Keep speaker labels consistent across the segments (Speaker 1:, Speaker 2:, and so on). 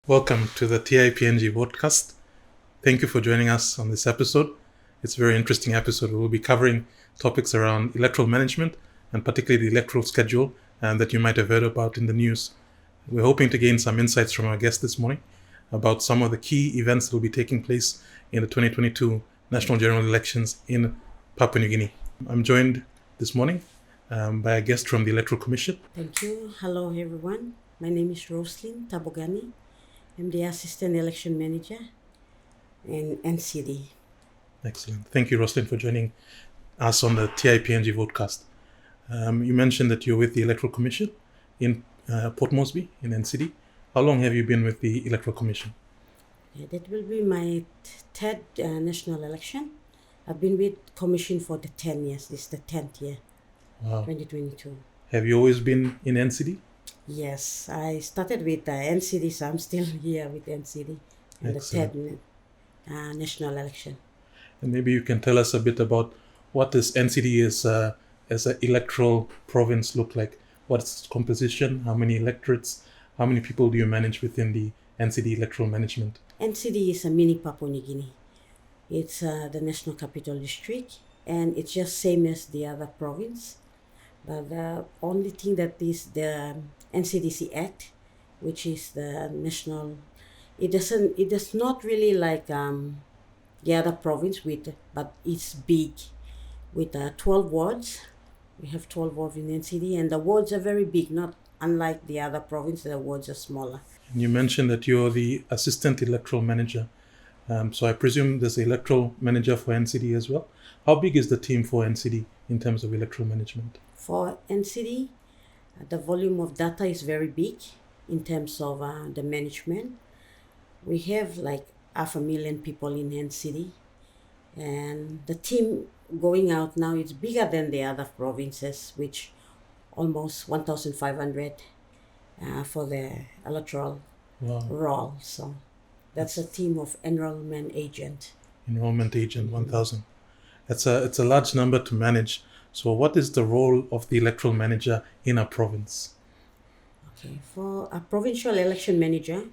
Speaker 1: Welcome to the TIPNG Votecast. Thank you for joining us on this episode. It's a very interesting episode. We'll be covering topics around electoral management and particularly the electoral schedule that you might have heard about in the news. We're hoping to gain some insights from our guest this morning about some of the key events that will be taking place in the 2022 National General Elections in Papua New Guinea. I'm joined this morning by a guest from the Electoral Commission.
Speaker 2: Thank you. Hello, everyone. My name is Roselyn Tabogani. I'm the Assistant Election Manager in NCD.
Speaker 1: Excellent. Thank you, Roselyn, for joining us on the TIPNG Votecast. You mentioned that you're with the Electoral Commission in Port Moresby in NCD. How long have you been with the Electoral Commission?
Speaker 2: That will be my third national election. I've been with Commission for the 10 years. This is the 10th year,
Speaker 1: Wow.
Speaker 2: 2022.
Speaker 1: Have you always been in NCD?
Speaker 2: Yes, I started with NCD, so I'm still here with NCD in the third national election.
Speaker 1: And maybe you can tell us a bit about what this NCD is as an electoral province look like. What's its composition? How many electorates? How many people do you manage within the NCD electoral management?
Speaker 2: NCD is a mini Papua New Guinea. It's the National Capital District, and it's just same as the other province. But the only thing that is the NCDC Act, which is the national, it does not really like the other province but it's big with 12 wards. We have 12 wards in NCD, and the wards are very big, not unlike the other province. The wards are smaller.
Speaker 1: And you mentioned that you're the Assistant Electoral Manager. So I presume there's an Electoral Manager for NCD as well. How big is the team for NCD in terms of electoral management?
Speaker 2: For NCD, the volume of data is very big in terms of the management. We have like 500,000 people in NCD, and the team going out now is bigger than the other provinces, which almost 1,500 for the electoral roll. So that's a team of enrollment agent.
Speaker 1: Enrollment agent, 1,000. It's a large number to manage. So what is the role of the electoral manager in a province?
Speaker 2: Okay, for a provincial election manager,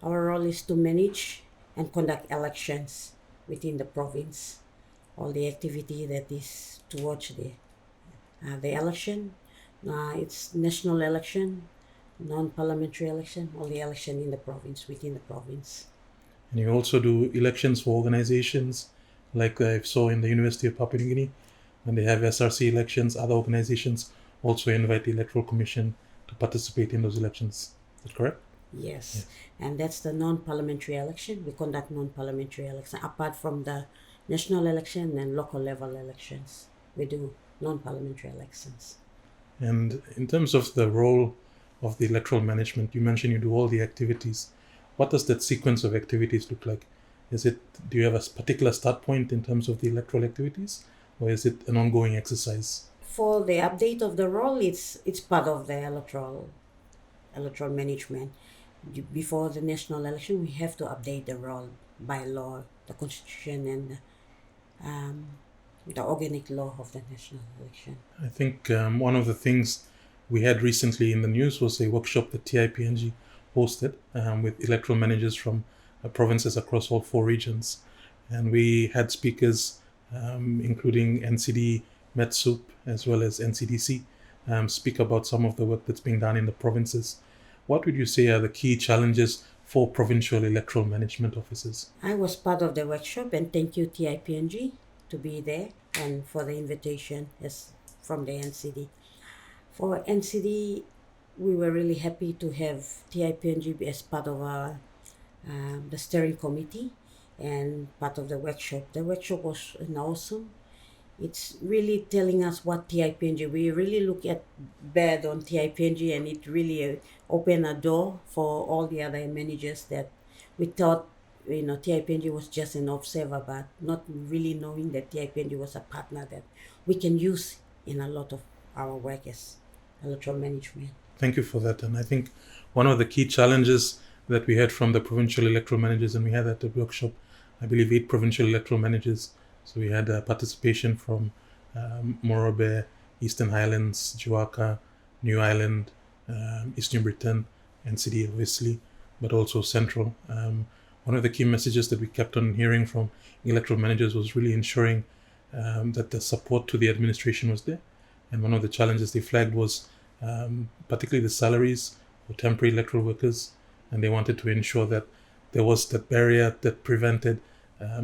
Speaker 2: our role is to manage and conduct elections within the province. All the activity that is towards the election, it's national election, non-parliamentary election, all the election in the province, within the province.
Speaker 1: And you also do elections for organizations, like I saw in the University of Papua New Guinea, when they have SRC elections, other organizations also invite the Electoral Commission to participate in those elections. Is that correct?
Speaker 2: Yes. And that's the non-parliamentary election. We conduct non-parliamentary elections. Apart from the national election and local level elections, we do non-parliamentary elections.
Speaker 1: And in terms of the role of the electoral management, you mentioned you do all the activities. What does that sequence of activities look like? Do you have a particular start point in terms of the electoral activities, or is it an ongoing exercise?
Speaker 2: For the update of the role, it's part of the electoral management. Before the national election, we have to update the role by law, the constitution, and the organic law of the national election.
Speaker 1: I think one of the things we had recently in the news was a workshop that TIPNG hosted with electoral managers from provinces across all 4 regions. And we had speakers including NCD, MetSoup, as well as NCDC, speak about some of the work that's being done in the provinces. What would you say are the key challenges for provincial electoral management officers?
Speaker 2: I was part of the workshop, and thank you TIPNG to be there and for the invitation from the NCD. For NCD, we were really happy to have TIPNG as part of our the steering committee and part of the workshop. The workshop was awesome. It's really telling us what TIPNG, we really look at bad on TIPNG, and it really opened a door for all the other managers that we thought, TIPNG was just an observer, but not really knowing that TIPNG was a partner that we can use in a lot of our work as electoral management.
Speaker 1: Thank you for that. And I think one of the key challenges that we had from the provincial electoral managers, and we had at the workshop, I believe 8 provincial electoral managers. So we had participation from Morobe, Eastern Highlands, Juaka, New Island, East New Britain, NCD obviously, but also central. One of the key messages that we kept on hearing from electoral managers was really ensuring that the support to the administration was there. And one of the challenges they flagged was particularly the salaries for temporary electoral workers, and they wanted to ensure that there was that barrier that prevented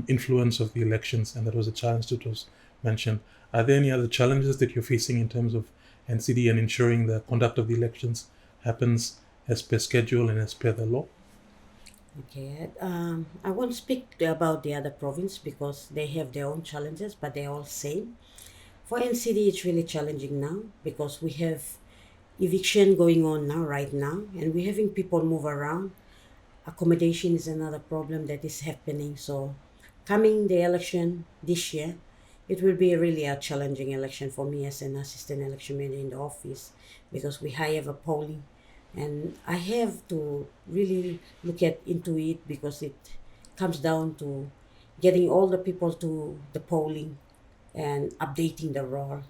Speaker 1: influence of the elections, and that was a challenge that was mentioned. Are there any other challenges that you're facing in terms of NCD and ensuring the conduct of the elections happens as per schedule and as per the law?
Speaker 2: Okay, I won't speak about the other province because they have their own challenges, but they're all same. For NCD, it's really challenging now because we have eviction going on now, right now, and we're having people move around. Accommodation is another problem that is happening. So, coming the election this year, it will be really a challenging election for me as an assistant election manager in the office because we have a polling, and I have to really look into it because it comes down to getting all the people to the polling and updating the roll,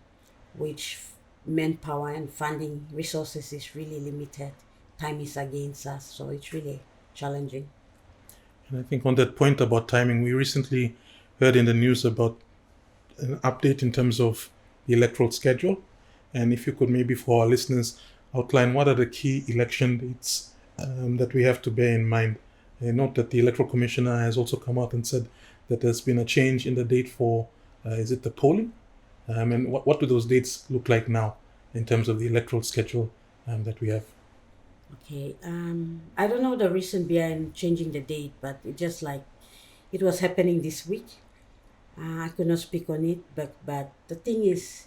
Speaker 2: which manpower and funding resources is really limited. Time is against us, so it's really challenging.
Speaker 1: And I think on that point about timing, we recently heard in the news about an update in terms of the electoral schedule. And if you could maybe for our listeners outline what are the key election dates that we have to bear in mind. And note that the Electoral Commissioner has also come out and said that there's been a change in the date for, is it the polling? And what do those dates look like now in terms of the electoral schedule that we have?
Speaker 2: Okay, I don't know the reason behind changing the date, but it just like it was happening this week. I could not speak on it, but the thing is,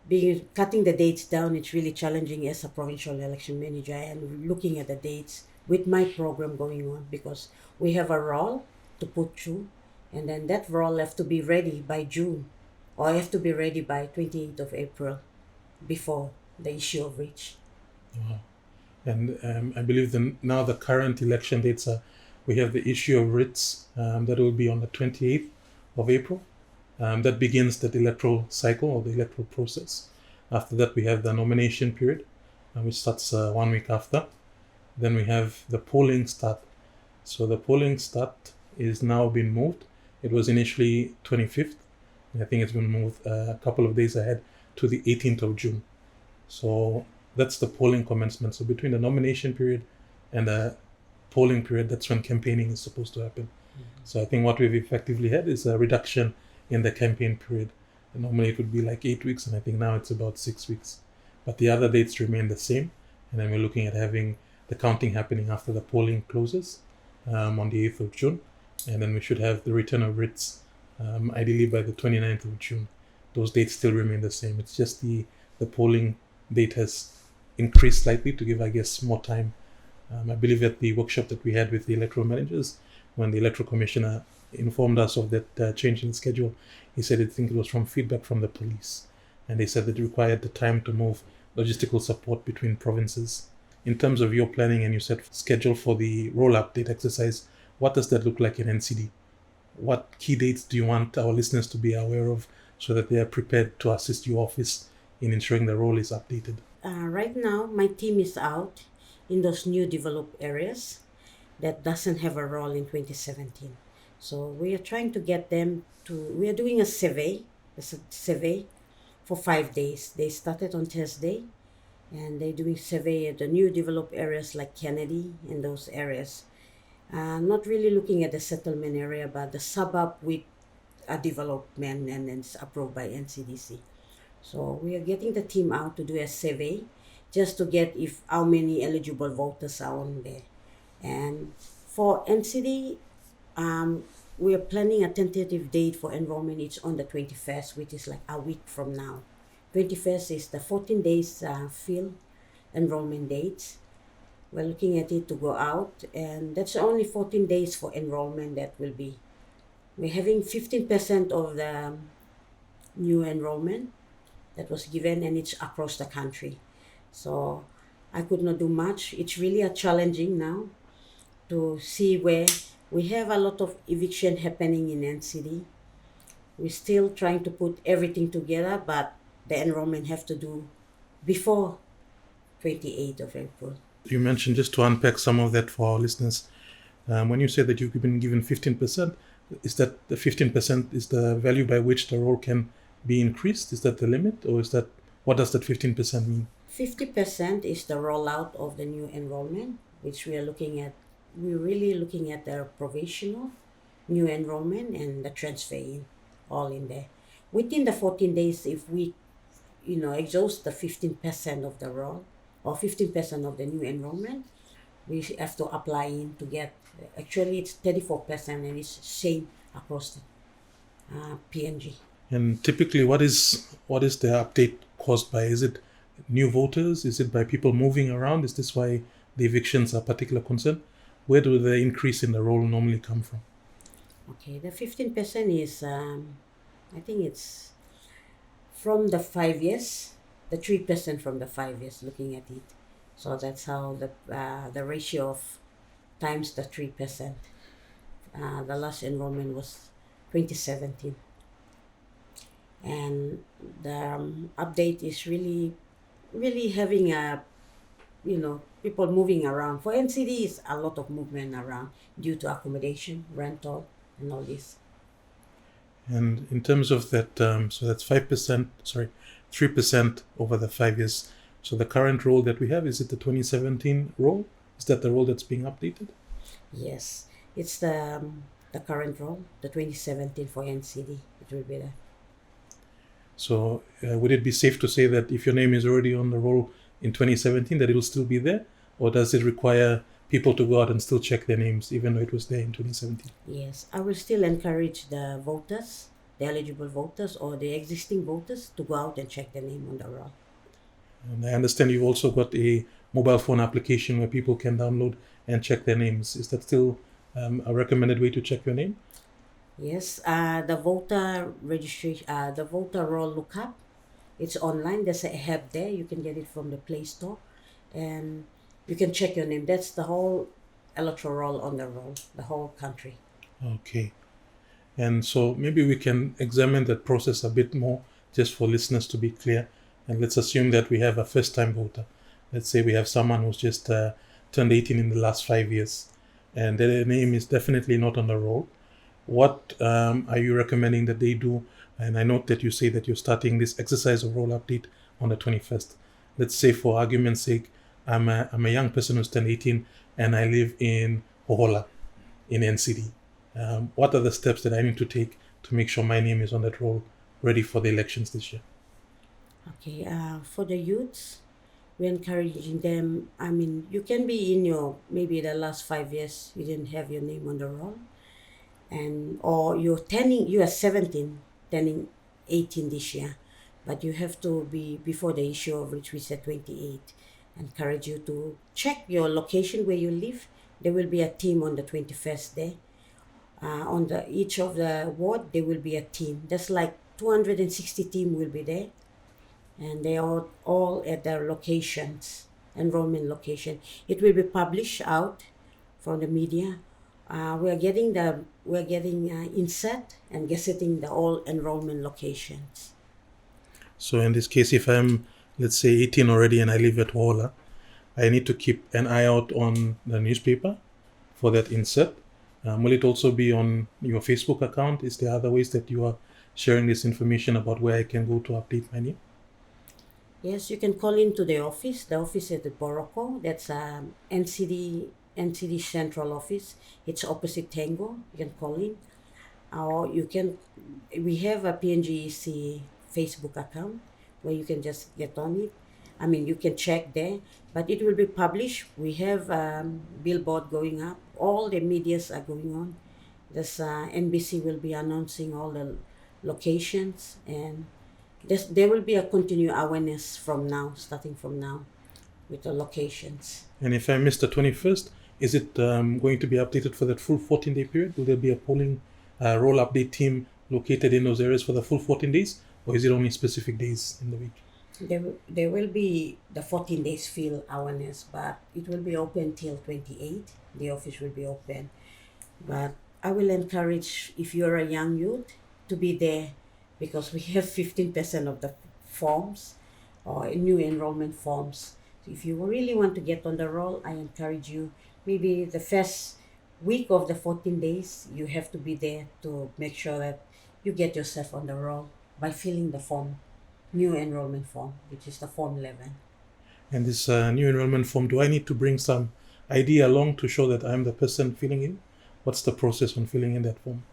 Speaker 2: being cutting the dates down, it's really challenging as a provincial election manager and looking at the dates with my program going on because we have a roll to put through, and then that roll have to be ready by June, or have to be ready by 28th of April, before the issue of reach.
Speaker 1: Wow. And I believe now the current election dates are, we have the issue of writs that will be on the 28th of April. That begins the electoral cycle or the electoral process. After that, we have the nomination period, which starts 1 week after. Then we have the polling start. So the polling start is now been moved. It was initially 25th. And I think it's been moved a couple of days ahead to the 18th of June. So that's the polling commencement. So between the nomination period and the polling period, that's when campaigning is supposed to happen. Mm-hmm. So I think what we've effectively had is a reduction in the campaign period. And normally it would be like 8 weeks, and I think now it's about 6 weeks. But the other dates remain the same. And then we're looking at having the counting happening after the polling closes on the 8th of June. And then we should have the return of writs ideally by the 29th of June. Those dates still remain the same. It's just the polling date has increased slightly to give, I guess, more time. I believe at the workshop that we had with the electoral managers, when the electoral commissioner informed us of that change in schedule, he said I think it was from feedback from the police. And they said it required the time to move logistical support between provinces. In terms of your planning, and you said schedule for the roll-up date exercise, what does that look like in NCD? What key dates do you want our listeners to be aware of so that they are prepared to assist your office in ensuring the roll is updated?
Speaker 2: Right now, my team is out in those new developed areas that doesn't have a role in 2017. So we are trying to get them to, we are doing a survey for 5 days. They started on Thursday, and they're doing survey at the new developed areas like Kennedy and those areas. Not really looking at the settlement area, but the suburb with a development, and it's approved by NCDC. So we are getting the team out to do a survey just to get if how many eligible voters are on there. And for NCD, we are planning a tentative date for enrollment. It's on the 21st, which is like a week from now. 21st is the 14 days field enrollment dates. We're looking at it to go out, and that's only 14 days for enrollment that will be. We're having 15% of the new enrollment that was given, and it's across the country. So I could not do much. It's really a challenging now to see where we have a lot of eviction happening in NCD. We're still trying to put everything together, but the enrollment have to do before 28th of April.
Speaker 1: You mentioned, just to unpack some of that for our listeners, when you say that you've been given 15%, is that the 15% is the value by which the role can be increased? Is that the limit, or is that, what does that 15% mean?
Speaker 2: 50% is the rollout of the new enrollment, which we are looking at. We're really looking at the provisional, new enrollment, and the transfer in, all in there. Within the 14 days, if we, exhaust the 15% of the roll or 15% of the new enrollment, we have to apply in to get. Actually, it's 34%, and it's same across the PNG.
Speaker 1: And typically, what is the update caused by? Is it new voters? Is it by people moving around? Is this why the evictions are a particular concern? Where do the increase in the roll normally come from?
Speaker 2: Okay, the 15% is, I think it's from the 5 years, the 3% from the 5 years, looking at it. So that's how the ratio of times the 3%. The last enrollment was 2017. And the update is really having people moving around. For NCD, is a lot of movement around due to accommodation, rental, and all this.
Speaker 1: And in terms of that, so that's 3% over the 5 years. So the current role that we have, is it the 2017 role? Is that the role that's being updated?
Speaker 2: Yes, it's the current role, the 2017 for NCD. It will be there.
Speaker 1: So would it be safe to say that if your name is already on the roll in 2017, that it will still be there? Or does it require people to go out and still check their names, even though it was there in 2017?
Speaker 2: Yes, I will still encourage the voters, the eligible voters or the existing voters, to go out and check their name on the roll.
Speaker 1: And I understand you've also got a mobile phone application where people can download and check their names. Is that still a recommended way to check your name?
Speaker 2: Yes, the voter registration, the voter roll lookup, it's online. There's a app there. You can get it from the Play Store, and you can check your name. That's the whole electoral roll on the roll, the whole country.
Speaker 1: Okay. And so maybe we can examine that process a bit more, just for listeners to be clear. And let's assume that we have a first-time voter. Let's say we have someone who's just turned 18 in the last 5 years, and their name is definitely not on the roll. What are you recommending that they do? And I note that you say that you're starting this exercise of roll update on the 21st. Let's say, for argument's sake, I'm a young person who's turned 18 and I live in Hohola in NCD. What are the steps that I need to take to make sure my name is on that roll, ready for the elections this year?
Speaker 2: Okay, for the youths, we're encouraging them. I mean, you can be in maybe the last 5 years, you didn't have your name on the roll. Or you are 17, turning 18 this year, but you have to be before the issue of which we said 28. Encourage you to check your location where you live. There will be a team on the 21st there. On each of the ward, there will be a team. There's like 260 team will be there, and they are all at their locations, enrollment location. It will be published out from the media. We're getting insert and gazetting the all enrollment locations.
Speaker 1: So in this case, if I'm, let's say, 18 already and I live at Hohola, I need to keep an eye out on the newspaper for that insert. Will it also be on your Facebook account? Is there other ways that you are sharing this information about where I can go to update my name?
Speaker 2: Yes, you can call into the office. The office at the Boroko. That's NCD Central Office. It's opposite Tango. You can call in. Or we have a PNGEC Facebook account where you can just get on it. I mean, you can check there, but it will be published. We have billboard going up. All the medias are going on. This NBC will be announcing all the locations, and there will be a continued awareness starting from now, with the locations.
Speaker 1: And if I missed the 21st, is it going to be updated for that full 14-day period? Will there be a polling roll update team located in those areas for the full 14 days, or is it only specific days in the week?
Speaker 2: There will be the 14 days field awareness, but it will be open till 28. The office will be open. But I will encourage, if you're a young youth, to be there, because we have 15% of the forms or new enrollment forms. If you really want to get on the roll, I encourage you, maybe the first week of the 14 days, you have to be there to make sure that you get yourself on the roll by filling the form, new enrollment form, which is the Form 11.
Speaker 1: And this new enrollment form, do I need to bring some ID along to show that I'm the person filling in? What's the process on filling in that form?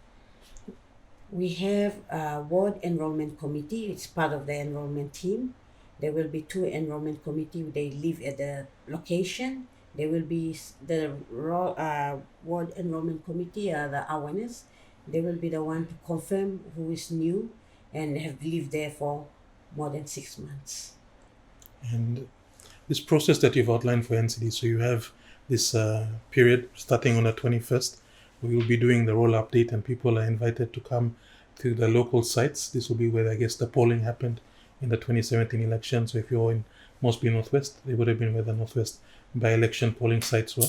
Speaker 2: We have a ward enrollment committee. It's part of the enrollment team. There will be 2 enrollment committee. They live at the location. There will be the ward enrollment committee, the awareness. They will be the one to confirm who is new and have lived there for more than 6 months.
Speaker 1: And this process that you've outlined for NCD, so you have this period starting on the 21st. We will be doing the roll update, and people are invited to come to the local sites. This will be where, I guess, the polling happened in the 2017 election. So if you're in Mosby Northwest, they would have been where the Northwest by-election polling sites were.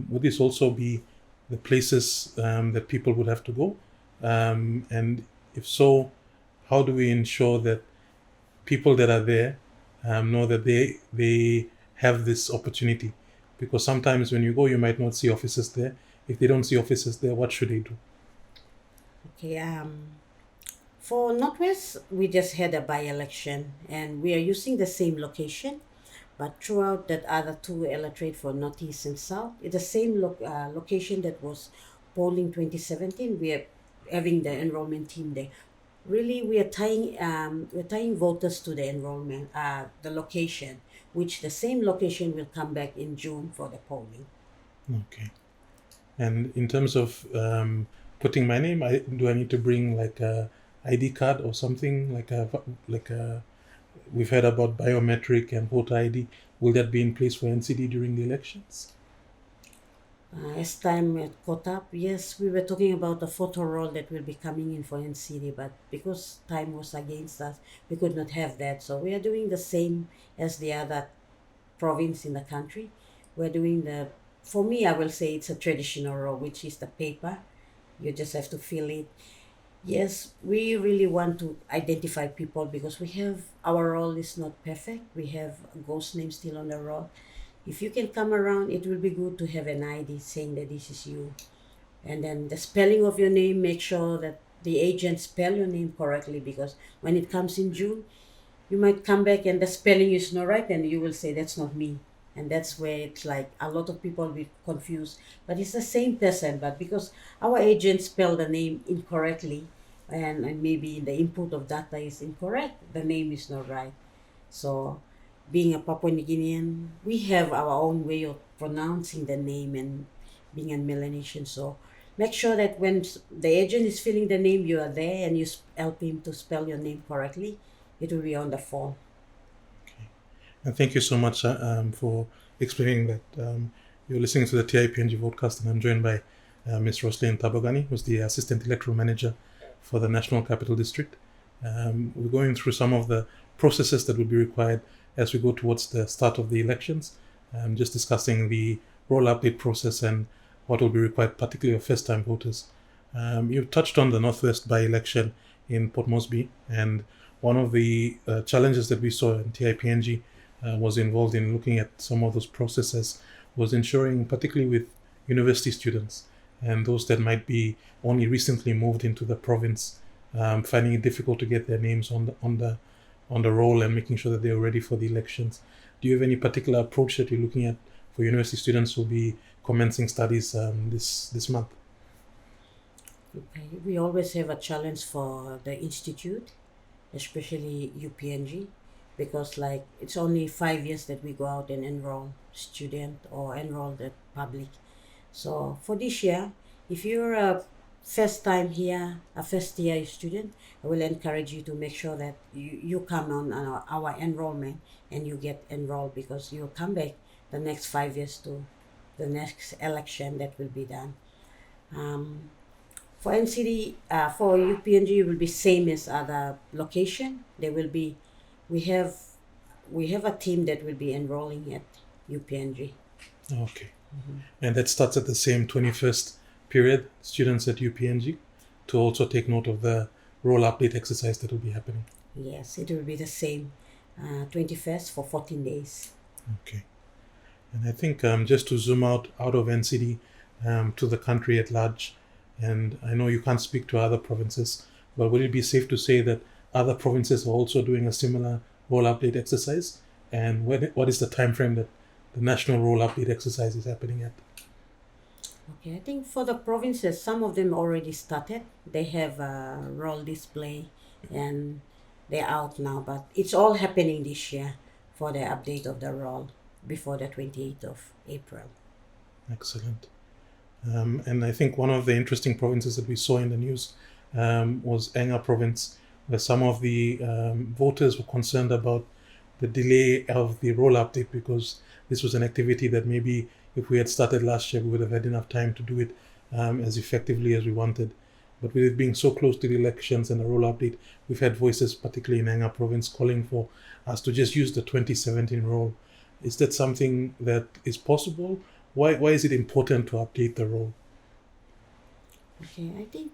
Speaker 1: Would this also be the places that people would have to go? And if so, how do we ensure that people that are there know that they have this opportunity? Because sometimes when you go, you might not see officers there. If they don't see officers there, what should they do?
Speaker 2: Okay, for Northwest, we just had a by-election, and we are using the same location, but throughout that other 2 electorate for Northeast and South, it's the same location that was polling 2017. We are having the enrollment team there. Really, we are tying voters to the enrollment, the location, which the same location will come back in June for the polling.
Speaker 1: Okay. And in terms of putting my name, do I need to bring like a ID card or something like a we've heard about biometric and voter ID. Will that be in place for NCD during the elections?
Speaker 2: As time caught up, yes, we were talking about the photo roll that will be coming in for NCD, but because time was against us, we could not have that. So we are doing the same as the other province in the country. We're doing for me, I will say it's a traditional roll, which is the paper. You just have to fill it. Yes, we really want to identify people because our roll is not perfect. We have a ghost name still on the roll. If you can come around, it will be good to have an ID saying that this is you. And then the spelling of your name, make sure that the agent spell your name correctly, because when it comes in June, you might come back and the spelling is not right and you will say that's not me. And that's where it's like a lot of people will be confused. But it's the same person, but because our agent spelled the name incorrectly and maybe the input of data is incorrect, the name is not right. So being a Papua New Guinean, we have our own way of pronouncing the name and being a Melanesian. So make sure that when the agent is filling the name, you are there and you help him to spell your name correctly. It will be on the form.
Speaker 1: Okay. And thank you so much for explaining that. You're listening to the TIPNG Votecast, and I'm joined by Ms. Roselyn Tabogani, who's the Assistant Electoral Manager for the National Capital District. We're going through some of the processes that will be required as we go towards the start of the elections, just discussing the roll update process and what will be required, particularly of first-time voters. You've touched on the Northwest by-election in Port Moresby, and one of the challenges that we saw in TIPNG was involved in looking at some of those processes, was ensuring, particularly with university students and those that might be only recently moved into the province, finding it difficult to get their names on the roll and making sure that they're ready for the elections. Do you have any particular approach that you're looking at for university students who will be commencing studies this month?
Speaker 2: Okay. We always have a challenge for the institute, especially UPNG, because like it's only 5 years that we go out and enroll student or enroll the public. So for this year, if you're a first time here, a first year student, I will encourage you to make sure that you come on our enrollment and you get enrolled, because you'll come back the next 5 years to the next election that will be done. For NCD, for UPNG, it will be same as other location. We have a team that will be enrolling at UPNG.
Speaker 1: Okay. Mm-hmm. And that starts at the same 21st period, students at UPNG, to also take note of the roll update exercise that will be happening.
Speaker 2: Yes, it will be the same, 21st for 14 days.
Speaker 1: Okay. And I think just to zoom out of NCD to the country at large, and I know you can't speak to other provinces, but would it be safe to say that other provinces are also doing a similar role update exercise? And what is the time frame that the national role update exercise is happening at?
Speaker 2: Okay, I think for the provinces, some of them already started. They have a role display and they're out now, but it's all happening this year for the update of the role before the 28th of April.
Speaker 1: Excellent. And I think one of the interesting provinces that we saw in the news was Enga province, where some of the voters were concerned about the delay of the roll update because this was an activity that maybe if we had started last year, we would have had enough time to do it as effectively as we wanted. But with it being so close to the elections and the roll update, we've had voices, particularly in Enga province, calling for us to just use the 2017 roll. Is that something that is possible? Why is it important to update the role?
Speaker 2: Okay, I think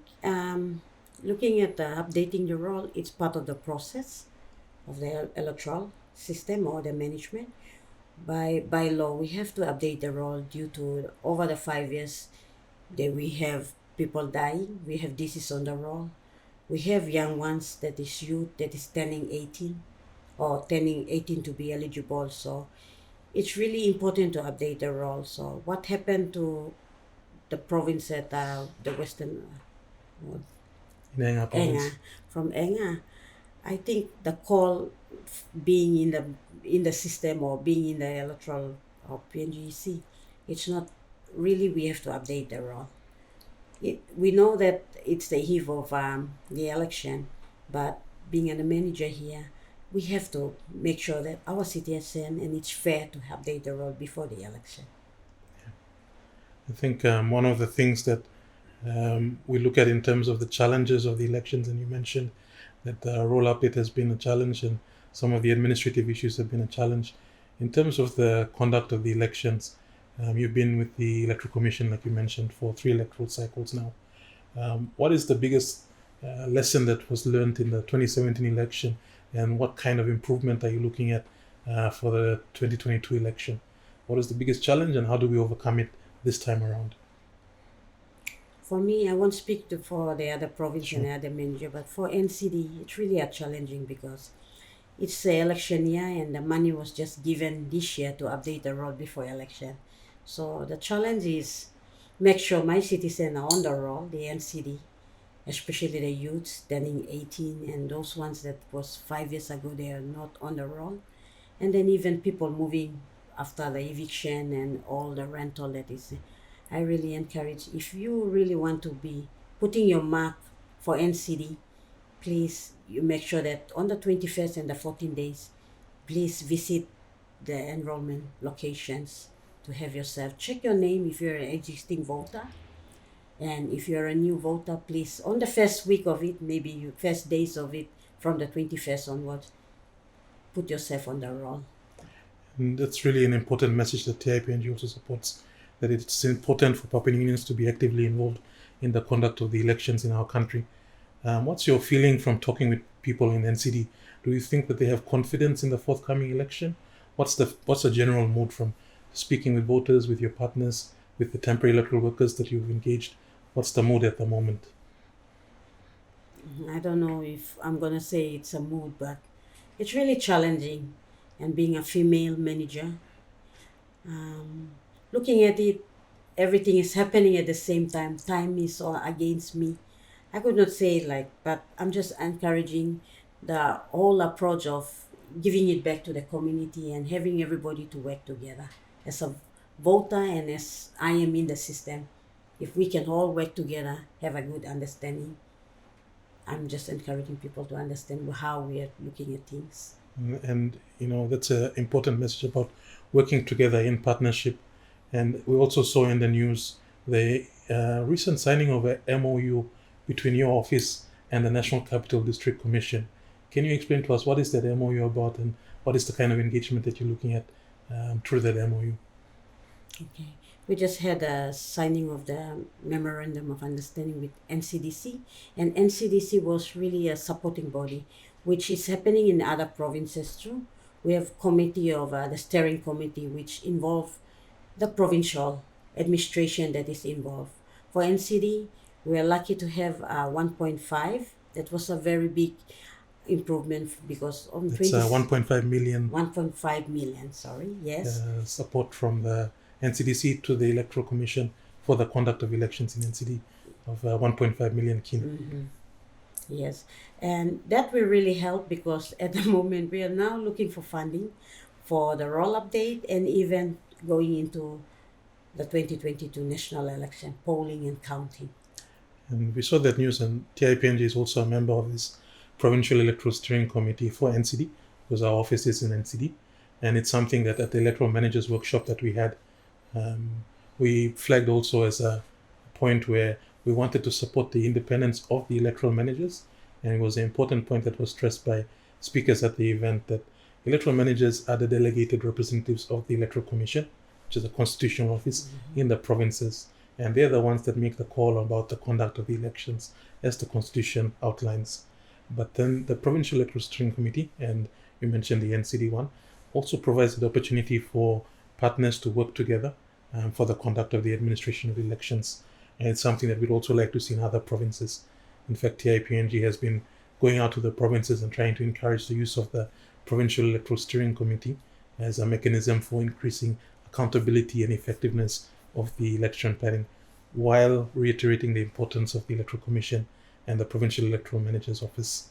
Speaker 2: looking at updating the role, it's part of the process of the electoral system or the management. By law, we have to update the role due to over the 5 years that we have people dying, we have disease on the role, we have young ones that is youth that is turning 18 or turning 18 to be eligible. So it's really important to update the role. So what happened to the province at the western
Speaker 1: In Enga province?
Speaker 2: Enga, from Enga, I think the call being in the system or being in the electoral or PNGC, it's not really we have to update the role. We know that it's the eve of the election, but being a manager here, we have to make sure that our citizen and it's fair to update the role before the election.
Speaker 1: I think one of the things that we look at in terms of the challenges of the elections, and you mentioned that the roll update has been a challenge and some of the administrative issues have been a challenge. In terms of the conduct of the elections, you've been with the Electoral Commission, like you mentioned, for 3 electoral cycles now. What is the biggest lesson that was learned in the 2017 election, and what kind of improvement are you looking at for the 2022 election? What is the biggest challenge, and how do we overcome it this time around?
Speaker 2: For me, I won't speak for the other province
Speaker 1: Sure.
Speaker 2: and the other manager, but for NCD, it's really a challenging because it's the election year and the money was just given this year to update the roll before election. So the challenge is make sure my citizens are on the roll, the NCD, especially the youths turning 18 and those ones that was 5 years ago, they are not on the roll. And then even people moving after the eviction and all the rental that is. I really encourage, if you really want to be putting your mark for NCD, please you make sure that on the 21st and the 14 days, please visit the enrollment locations to have yourself check your name if you're an existing voter, and if you're a new voter, please on the first week of it, maybe you first days of it, from the 21st onwards, put yourself on the roll.
Speaker 1: And that's really an important message that TIPNG also supports, that it's important for Papua New Guineans to be actively involved in the conduct of the elections in our country. What's your feeling from talking with people in NCD? Do you think that they have confidence in the forthcoming election? What's the general mood from speaking with voters, with your partners, with the temporary electoral workers that you've engaged? What's the mood at the moment?
Speaker 2: I don't know if I'm gonna say it's a mood, but it's really challenging. And being a female manager, looking at it, everything is happening at the same time. Time is all against me. I could not say it like, but I'm just encouraging the whole approach of giving it back to the community and having everybody to work together as a voter and as I am in the system. If we can all work together, have a good understanding, I'm just encouraging people to understand how we are looking at things.
Speaker 1: And that's an important message about working together in partnership. And we also saw in the news the recent signing of a MOU between your office and the National Capital District Commission. Can you explain to us what is that MOU about, and what is the kind of engagement that you're looking at through that MOU?
Speaker 2: Okay. We just had a signing of the Memorandum of Understanding with NCDC, and NCDC was really a supporting body, which is happening in other provinces too, we have committee of the steering committee, which involve the provincial administration that is involved. For NCD, we are lucky to have 1.5. That was a very big improvement because on
Speaker 1: It's 1.5 million
Speaker 2: 1.5 million, sorry, yes.
Speaker 1: support from the NCDC to the Electoral Commission for the conduct of elections in NCD of 1.5 million kin.
Speaker 2: Yes, and that will really help because at the moment we are now looking for funding for the roll update and even going into the 2022 national election, polling and counting.
Speaker 1: And we saw that news, and TIPNG is also a member of this Provincial Electoral Steering Committee for NCD, because our office is in NCD. And it's something that at the Electoral Managers Workshop that we had, we flagged also as a point where we wanted to support the independence of the electoral managers. And it was an important point that was stressed by speakers at the event that electoral managers are the delegated representatives of the Electoral Commission, which is a constitutional office in the provinces. And they're the ones that make the call about the conduct of the elections as the Constitution outlines. But then the Provincial Electoral Steering Committee, and you mentioned the NCD one, also provides the opportunity for partners to work together for the conduct of the administration of elections. And it's something that we'd also like to see in other provinces. In fact, TIPNG has been going out to the provinces and trying to encourage the use of the Provincial Electoral Steering Committee as a mechanism for increasing accountability and effectiveness of the election planning, while reiterating the importance of the Electoral Commission and the Provincial Electoral Manager's Office.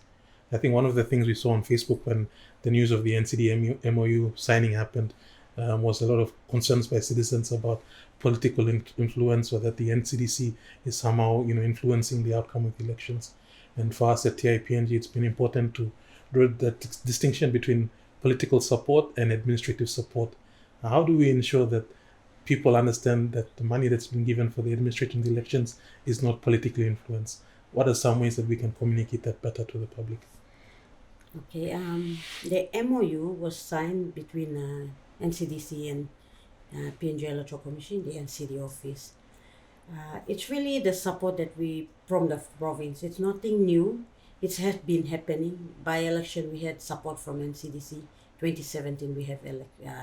Speaker 1: I think one of the things we saw on Facebook when the news of the NCD MOU signing happened was a lot of concerns by citizens about political influence, or that the NCDC is somehow influencing the outcome of the elections. And for us at TIPNG, it's been important to draw that distinction between political support and administrative support. How do we ensure that people understand that the money that's been given for the administration of the elections is not politically influenced? What are some ways that we can communicate that better to the public?
Speaker 2: Okay, the MOU was signed between NCDC and PNG Electoral Commission, the NCD office. It's really the support that we from the province. It's nothing new. It has been happening. By election, we had support from NCDC. 2017, we have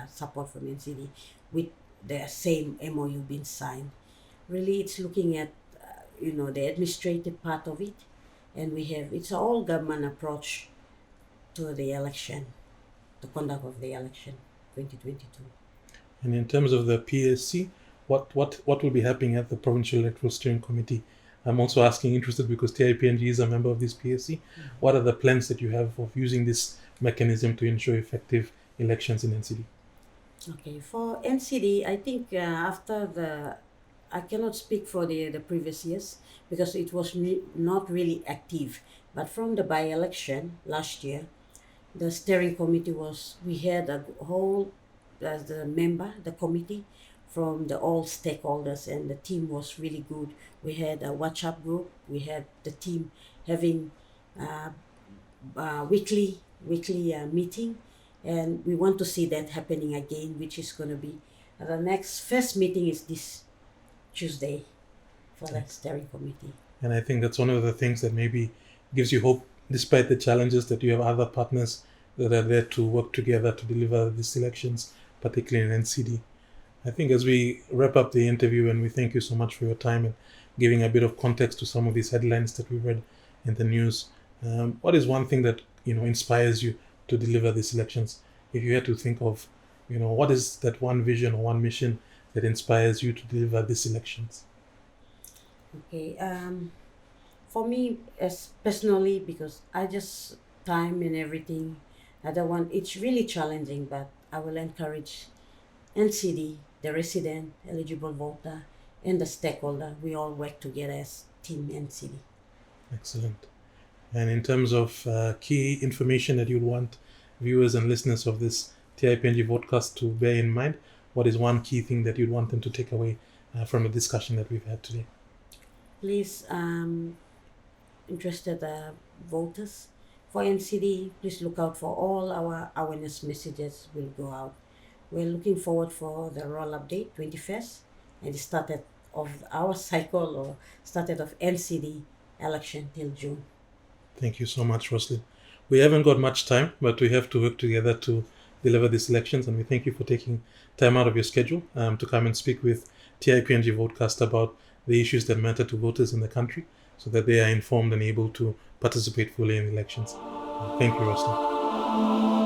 Speaker 2: support from NCD with the same MOU being signed. Really, it's looking at the administrative part of it, and it's an all government approach to the election, the conduct of the election 2022.
Speaker 1: And in terms of the PSC, what will be happening at the Provincial Electoral Steering Committee? I'm also interested because TIPNG is a member of this PSC. What are the plans that you have of using this mechanism to ensure effective elections in NCD?
Speaker 2: Okay, for NCD, I think I cannot speak for the previous years because it was not really active. But from the by-election last year, the steering committee we had a whole, the committee from all stakeholders, and the team was really good. We had a WhatsApp group. We had the team having weekly meeting, and we want to see that happening again, which is going to be the next first meeting is this Tuesday for the steering committee.
Speaker 1: And I think that's one of the things that maybe gives you hope, despite the challenges, that you have other partners that are there to work together to deliver these elections, particularly in NCD. I think as we wrap up the interview, and we thank you so much for your time and giving a bit of context to some of these headlines that we read in the news, what is one thing that inspires you to deliver these elections? If you had to think of, what is that one vision or one mission that inspires you to deliver these elections?
Speaker 2: Okay, for me, as personally, because I just time and everything, it's really challenging, but I will encourage NCD, the resident, eligible voter, and the stakeholder. We all work together as Team NCD.
Speaker 1: Excellent. And in terms of key information that you'd want viewers and listeners of this TIPNG Votecast to bear in mind, what is one key thing that you'd want them to take away from the discussion that we've had today?
Speaker 2: Please, interested voters for NCD, please look out for all our awareness messages will go out. We're looking forward for the roll update 21st, and the started of our cycle or started of NCD election till June.
Speaker 1: Thank you so much, Roselyn. We haven't got much time, but we have to work together to deliver these elections. And we thank you for taking time out of your schedule to come and speak with TIPNG Votecast about the issues that matter to voters in the country so that they are informed and able to participate fully in elections. Thank you, Roselyn.